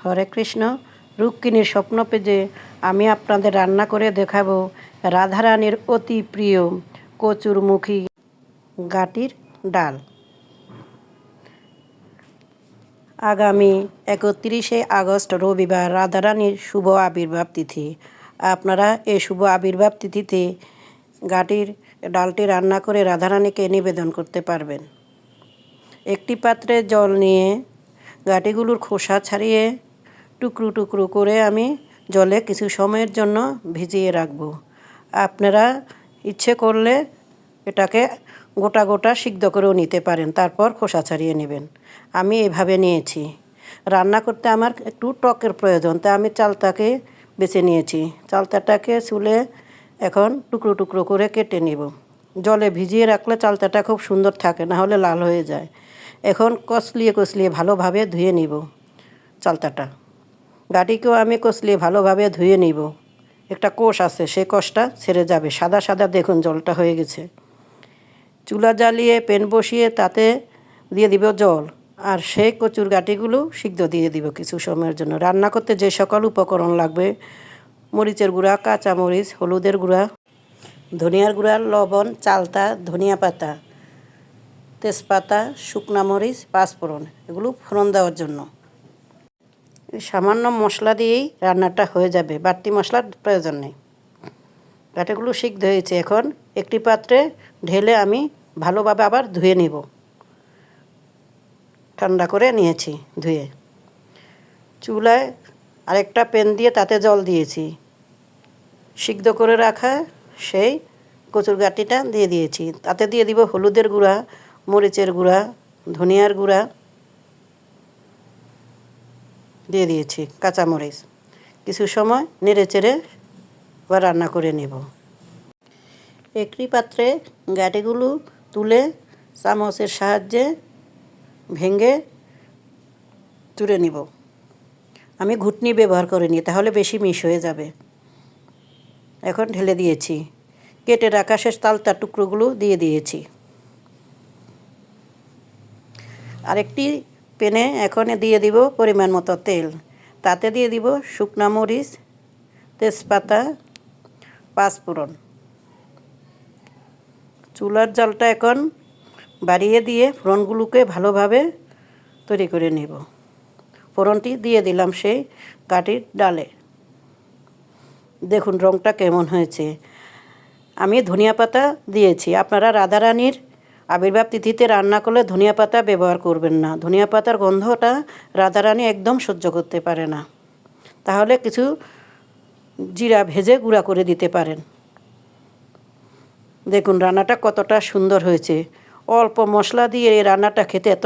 হরে কৃষ্ণ। রুক্মিণীর স্বপ্ন পেজে আমি আপনাদের রান্না করে দেখাবো রাধারানীর অতি প্রিয় কচুরমুখী গাটির ডাল। আগামী 31শে আগস্ট রবিবার রাধারানীর শুভ আবির্ভাব তিথি। আপনারা এই শুভ আবির্ভাব তিথিতে গাটির ডালটি রান্না করে রাধারানীকে নিবেদন করতে পারবেন। একটি পাত্রে জল নিয়ে গাটিগুলোর খোসা ছাড়িয়ে টুকরো টুকরো করে আমি জলে কিছু সময়ের জন্য ভিজিয়ে রাখব। আপনারা ইচ্ছে করলে এটাকে গোটা গোটা সিদ্ধ করেও নিতে পারেন, তারপর খোসা ছাড়িয়ে নেবেন। আমি এভাবে নিয়েছি। রান্না করতে আমার একটু টকের প্রয়োজন, তাই আমি চালতাকে বেছে নিয়েছি। চালতাটাকে চুলে এখন টুকরো টুকরো করে কেটে নেব। জলে ভিজিয়ে রাখলে চালতাটা খুব সুন্দর থাকে, না হলে লাল হয়ে যায়। এখন কচলিয়ে কচলিয়ে ভালোভাবে ধুয়ে নিব চালতাটা। গাটিকেও আমি কচলিয়ে ভালোভাবে ধুয়ে নিব। একটা কোষ আছে, সেই কোষটা ছেড়ে যাবে। সাদা সাদা দেখুন জলটা হয়ে গেছে। চুলা জ্বালিয়ে প্যান বসিয়ে তাতে দিয়ে দিব জল, আর সেই কচুর গাটিগুলো সিদ্ধ দিয়ে দিব কিছু সময়ের জন্য। রান্না করতে যে সকল উপকরণ লাগবে, মরিচের গুঁড়া, কাঁচামরিচ, হলুদের গুঁড়া, ধনিয়ার গুঁড়া, লবণ, চালতা, ধনিয়া পাতা, তেজপাতা, শুকনা মরিচ, পাঁচফোড়ন, এগুলো ফোড়ন দেওয়ার জন্য। সামান্য মশলা দিয়েই রান্নাটা হয়ে যাবে, বাড়তি মশলার প্রয়োজন নেই। গাটিগুলো সিদ্ধ হয়েছে, এখন একটি পাত্রে ঢেলে আমি ভালোভাবে আবার ধুয়ে নিব। ঠান্ডা করে নিয়েছি ধুয়ে। চুলায় আরেকটা প্যান দিয়ে তাতে জল দিয়েছি। সিদ্ধ করে রাখা সেই কচুর গাটিটা দিয়ে দিয়েছি। তাতে দিয়ে দিব হলুদের গুঁড়া, মরিচের গুঁড়া, ধনিয়ার গুঁড়া দিয়ে দিয়েছি, কাঁচামরিচ। কিছু সময় নেড়ে চেড়ে আবার রান্না করে নেব। একটি পাত্রে গাটিগুলো তুলে চামচের সাহায্যে ভেঙে তুলে নিব। আমি ঘুটনি ব্যবহার করিনি, তাহলে বেশি মিশ হয়ে যাবে। এখন ঢেলে দিয়েছি। কেটে রাখা শেষ চালতার টুকরোগুলো দিয়ে দিয়েছি। আরেকটি প্যানে এখন দিয়ে দিব পরিমাণ মতো তেল। তাতে দিয়ে দিব শুকনা মরিচ, তেজপাতা, পাঁচফোড়ন। চুলার জালটা এখন বাড়িয়ে দিয়ে ফোড়নগুলোকে ভালোভাবে তৈরি করে নেব। ফোড়নটি দিয়ে দিলাম সেই গাটির ডালে। দেখুন রঙটা কেমন হয়েছে। আমি ধনিয়া পাতা দিয়েছি। আপনারা রাধারানীর আবির্ভাব তিথিতে রান্না করলে ধনিয়া পাতা ব্যবহার করবেন না। ধনিয়া পাতার গন্ধটা রাধারানী একদম সহ্য করতে পারে না। তাহলে কিছু জিরা ভেজে গুঁড়া করে দিতে পারেন। দেখুন রান্নাটা কতটা সুন্দর হয়েছে। অল্প মশলা দিয়ে এই রান্নাটা খেতে এত